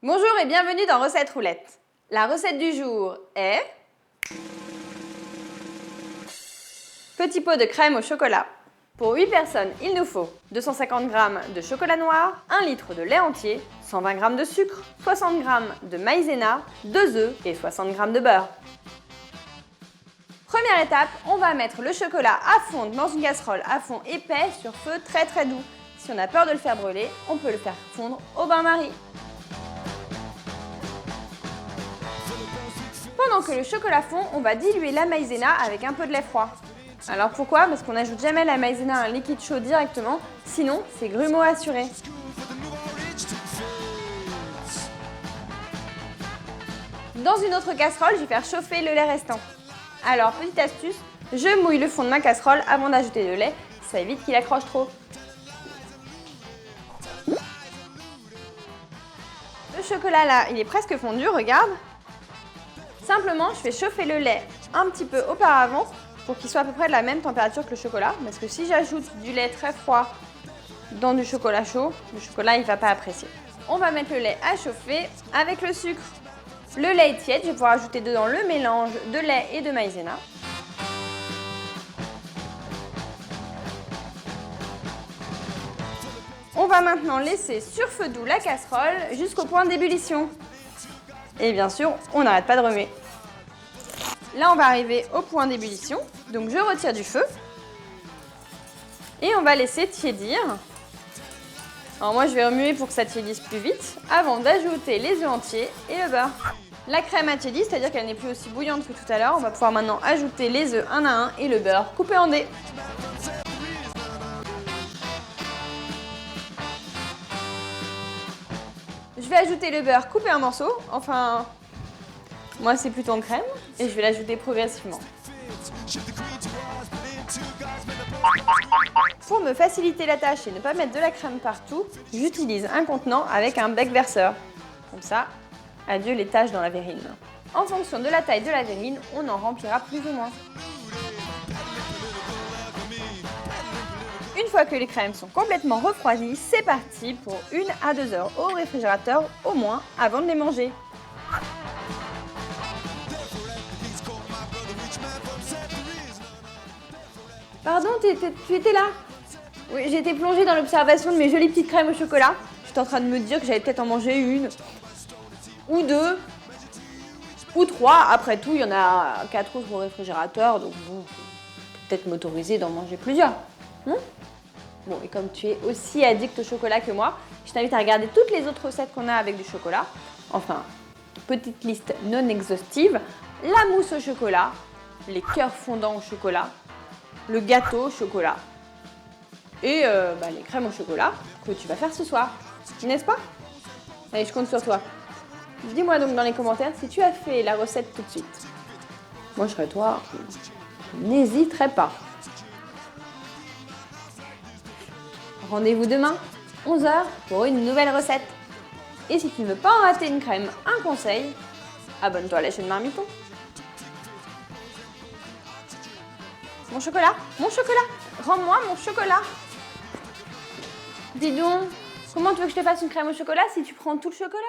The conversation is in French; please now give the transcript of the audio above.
Bonjour et bienvenue dans Recette Roulette. La recette du jour est petit pot de crème au chocolat. Pour 8 personnes, il nous faut 250 g de chocolat noir, 1 litre de lait entier, 120 g de sucre, 60 g de maïzena, 2 œufs et 60 g de beurre. Première étape, on va mettre le chocolat à fondre dans une casserole à fond épais sur feu très doux. Si on a peur de le faire brûler, on peut le faire fondre au bain-marie. Pendant que le chocolat fond, on va diluer la maïzena avec un peu de lait froid. Alors pourquoi? Parce qu'on n'ajoute jamais la maïzena à un liquide chaud directement, sinon c'est grumeau assuré. Dans une autre casserole, je vais faire chauffer le lait restant. Alors, petite astuce, je mouille le fond de ma casserole avant d'ajouter le lait, ça évite qu'il accroche trop. Le chocolat là, il est presque fondu, regarde. Simplement, je fais chauffer le lait un petit peu auparavant pour qu'il soit à peu près de la même température que le chocolat. Parce que si j'ajoute du lait très froid dans du chocolat chaud, le chocolat il ne va pas apprécier. On va mettre le lait à chauffer avec le sucre. Le lait est tiède, je vais pouvoir ajouter dedans le mélange de lait et de maïzena. On va maintenant laisser sur feu doux la casserole jusqu'au point d'ébullition. Et bien sûr, on n'arrête pas de remuer. Là, on va arriver au point d'ébullition. Donc, je retire du feu. Et on va laisser tiédir. Alors moi, je vais remuer pour que ça tiédisse plus vite avant d'ajouter les œufs entiers et le beurre. La crème a tiédi, c'est-à-dire qu'elle n'est plus aussi bouillante que tout à l'heure. On va pouvoir maintenant ajouter les œufs un à un et le beurre coupé en dés. Je vais ajouter le beurre coupé en morceaux, enfin, moi c'est plutôt en crème, et je vais l'ajouter progressivement. Pour me faciliter la tâche et ne pas mettre de la crème partout, j'utilise un contenant avec un bec verseur. Comme ça, adieu les taches dans la verrine. En fonction de la taille de la verrine, on en remplira plus ou moins. Une fois que les crèmes sont complètement refroidies, c'est parti pour 1 à 2 heures au réfrigérateur au moins avant de les manger. Pardon, tu étais là? Oui, j'étais plongée dans l'observation de mes jolies petites crèmes au chocolat. J'étais en train de me dire que j'allais peut-être en manger une, ou 2, ou 3. Après tout, il y en a 4 autres au réfrigérateur, donc bon, peut-être m'autoriser d'en manger plusieurs. Bon, et comme tu es aussi addict au chocolat que moi, je t'invite à regarder toutes les autres recettes qu'on a avec du chocolat. Enfin, petite liste non exhaustive. La mousse au chocolat, les cœurs fondants au chocolat, le gâteau au chocolat et les crèmes au chocolat que tu vas faire ce soir. N'est-ce pas? Allez, je compte sur toi. Dis-moi donc dans les commentaires si tu as fait la recette tout de suite. Moi, je serais toi, je n'hésiterai pas. Rendez-vous demain, 11 h, pour une nouvelle recette. Et si tu ne veux pas en rater une crème, un conseil, abonne-toi à la chaîne Marmiton. Mon chocolat, rends-moi mon chocolat. Dis donc, comment tu veux que je te fasse une crème au chocolat si tu prends tout le chocolat?